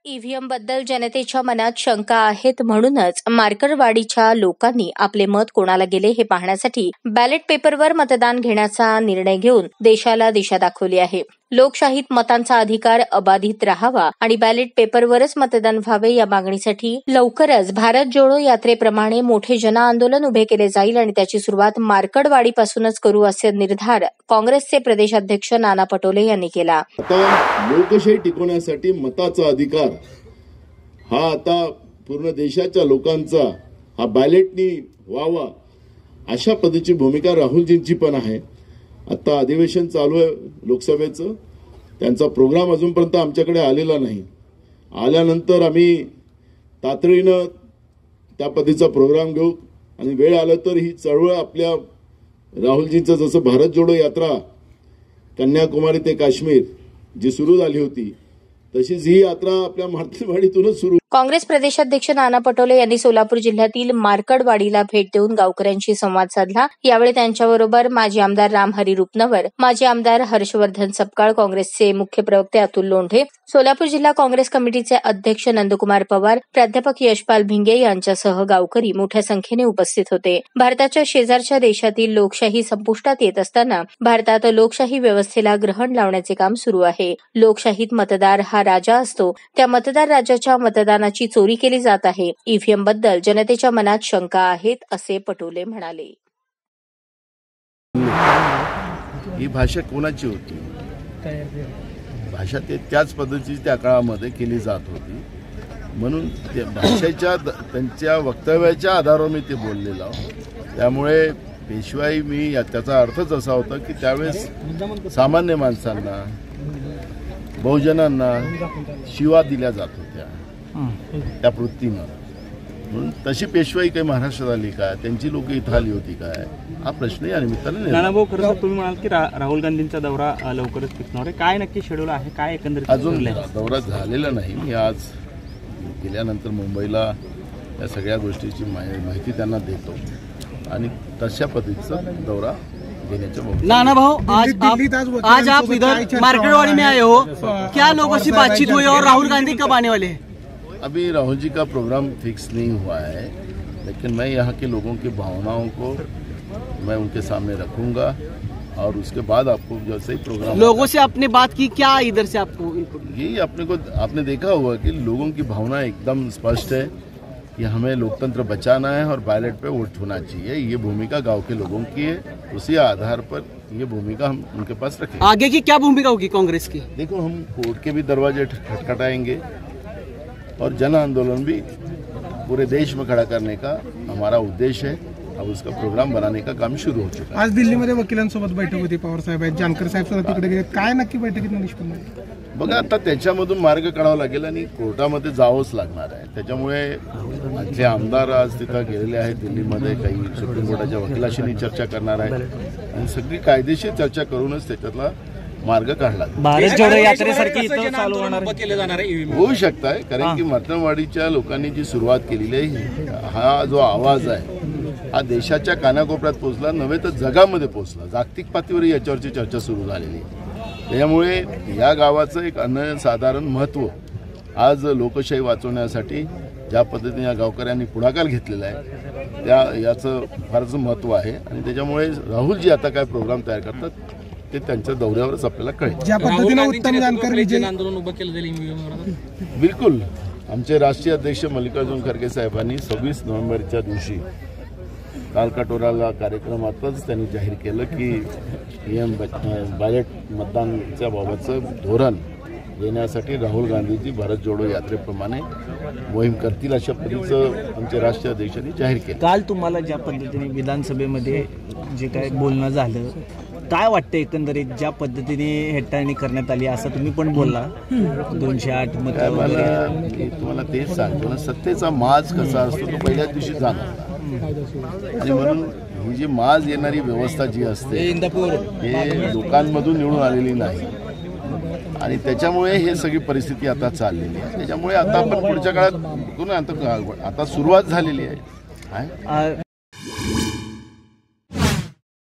EVM बद्दल जनतेच्या मनात शंका आहेत, म्हणूनच मार्करवाडीच्या लोकांनी आपले मत कोणाला गेले हे पाहण्यासाठी बॅलेट पेपरवर मतदान घेण्याचा निर्णय घेऊन देशाला दिशा दाखवली आहे. लोकशाहीत मतांचा अधिकार अबाधित राहावा आणि बॅलेट पेपरवरच मतदान व्हावे या मागणीसाठी लवकरच भारत जोडो यात्रेप्रमाणे मोठे जनआंदोलन उभे केले जाईल आणि त्याची सुरुवात मार्करवाडीपासूनच करू असे निर्धार काँग्रेसचे प्रदेशाध्यक्ष नाना पटोले यांनी केला. आता लोकशाही टिकवण्यासाठी मताचा अधिकार हा आता पूर्ण देशाच्या लोकांचा हा बॅलेटनी व्हावा अशा पद्धतीची भूमिका राहुलजींची पण आहे. आता अधिवेशन चालू आहे लोकसभेचं, त्यांचा प्रोग्राम अजूनपर्यंत आमच्याकडे आलेला नाही. आल्यानंतर आम्ही तातडीनं त्या पद्धतीचा प्रोग्राम घेऊ आणि वेळ आलं तर ही चळवळ आपल्या राहुलजींचं जसं भारत जोडो यात्रा कन्याकुमारी ते काश्मीर जी सुरू झाली होती तशीच ही यात्रा आपल्या मार्करवाडीतूनच सुरू. काँग्रेस प्रदेशाध्यक्ष नाना पटोले यांनी सोलापूर जिल्ह्यातील मार्करवाडीला भेट देऊन गावकऱ्यांशी संवाद साधला. यावेळी त्यांच्याबरोबर माजी आमदार रामहरी रुपनवर, माजी आमदार हर्षवर्धन सपकाळ, काँग्रेसचे मुख्य प्रवक्ते अतुल लोंढे, सोलापूर जिल्हा काँग्रेस कमिटीचे अध्यक्ष नंदकुमार पवार, प्राध्यापक यशपाल भिंगे यांच्यासह गावकरी मोठ्या संख्येने उपस्थित होते. भारताच्या शेजारच्या देशातील लोकशाही संपुष्टात येत असताना भारतात लोकशाही व्यवस्थेला ग्रहण लावण्याचे काम सुरू आहे. लोकशाहीत मतदार हा राजा असतो, त्या मतदार राजाच्या मतदानाची चोरी केली जात आहे. ईव्हीएम बद्दल जनतेच्या मनात शंका आहेत असे पटोले म्हणाले. ही भाषा कोणाची होती? भाषा त्याच पद्धतीची त्या काळामध्ये केली जात होती, म्हणून त्या भाषेच्या त्यांच्या वक्तव्याच्या आधारावर मी ते बोललेलो आहो. त्यामुळे पेशवाई मी त्याचा अर्थच असा होता की त्यावेळेस सामान्य माणसांना, बहुजनांना शिवा दिल्या जात होत्या त्या वृत्तीनं. म्हणून तशी पेशवाई काही महाराष्ट्रात आली काय? त्यांची लोक इथं आली होती काय? हा प्रश्न या निमित्ताने. नानाभाऊ, खरं तर तुम्ही म्हणाल की राहुल गांधींचा दौरा लवकरच फिरणार आहे. काय नक्की शेड्यूल आहे? काय एकंदरीत? अजून दौरा झालेला नाही. मी आज गेल्यानंतर मुंबईला या सगळ्या गोष्टीची माहिती त्यांना देतो आणि तशा पद्धतीचा दौरा नाना भाव, आज आप इधर मार्करवाड़ी में आए हो, क्या लोगों से बातचीत हुई और राहुल गांधी कब आने वाले हैं? अभी राहुल जी का प्रोग्राम फिक्स नहीं हुआ है, लेकिन मैं यहाँ के लोगों की भावनाओं को मैं उनके सामने रखूंगा और उसके बाद आपको जैसे ही प्रोग्राम लोगों से आपने बात की, क्या इधर से आपको? यही आपने देखा होगा कि लोगों की भावना एकदम स्पष्ट है कि हमें लोकतंत्र बचाना है और बैलेट पे वोट होना चाहिए. ये भूमिका गांव के लोगों की है, उसी आधार पर ये भूमिका हम उनके पास रखेंगे. आगे की क्या भूमिका होगी कांग्रेस की? देखो, हम कोर्ट के भी दरवाजे खटखटाएंगे और जन आंदोलन भी पूरे देश में खड़ा करने का हमारा उद्देश्य है. अब उसका प्रोग्राम बनाने का काम शुरू हो चुका है. आज दिल्लीमध्ये वकिलांसोबत बैठक होती, पवार साहेब आहेत, जानकर साहेब सुद्धा तिकडे गेले. काय नक्की बैठकीत निष्पन्न? बघा, आता त्याच्यामधून मार्ग काढावा लागेल आणि कोर्टामध्ये जावंच लागणार आहे. त्याच्यामुळे आपले आमदार आज तिथं गेलेले आहेत दिल्लीमध्ये, काही सुप्रीम कोर्टाच्या वकिलाशी चर्चा करणार आहेत आणि सगळी कायदेशीर चर्चा करूनच त्याच्यातला मार्ग काढला. भारत जोडो यात्रेसारखी इथं चालू होणार होऊ शकत आहे, कारण की मार्करवाडीच्या लोकांनी जी सुरुवात केलेली आहे, हा जो आवाज आहे हा देशाच्या कानाकोपऱ्यात पोहोचला, नव्हे तर जगामध्ये पोहोचला. जागतिक पातळीवर याच्यावरची चर्चा सुरू झालेली आहे. त्यामुळे या गावाचं एक अनन्यसाधारण महत्त्व आज लोकशाही वाचवण्यासाठी ज्या पद्धतीने या गावकऱ्यांनी पुढाकार घेतलेला आहे याचं फारच महत्त्व आहे आणि त्याच्यामुळे राहुलजी आता काय प्रोग्राम तयार करतात ते त्यांच्या दौऱ्यावरच आपल्याला कळेल. ज्या पद्धतीने उत्तम जानकर आंदोलन उभं केलं जाईल. बिलकुल. आमचे राष्ट्रीय अध्यक्ष मल्लिकार्जुन खरगे साहेबांनी 26 नोव्हेंबरच्या दिवशी कालकटोराला कार्यक्रमातच त्यांनी जाहीर केलं की बॅलेट मतदानाच्या बाबतचं धोरण देण्यासाठी राहुल गांधीजी भारत जोडो यात्रेप्रमाणे मोहीम करतील अशा पद्धतीचं आमच्या राष्ट्रीय अध्यक्षांनी जाहीर केलं. काल तुम्हाला ज्या पद्धतीने विधानसभेमध्ये जे काय बोलणं झालं, काय वाटतं एकंदरीत ज्या पद्धतीने हेटाळणी करण्यात आली असं तुम्ही पण बोलला? 208 मत. तुम्हाला तेच सांगतो ना, सत्तेचा माज कसा असतो तो पहिल्याच दिवशी जाणवला आणि म्हणून ही जी माज येणारी व्यवस्था जी असते हे लोकांमधून निवडून आलेली नाही आणि त्याच्यामुळे हे सगळी परिस्थिती आता चाललेली आहे. त्याच्यामुळे आता आपण पुढच्या काळात बघू ना, आता सुरुवात झालेली आहे.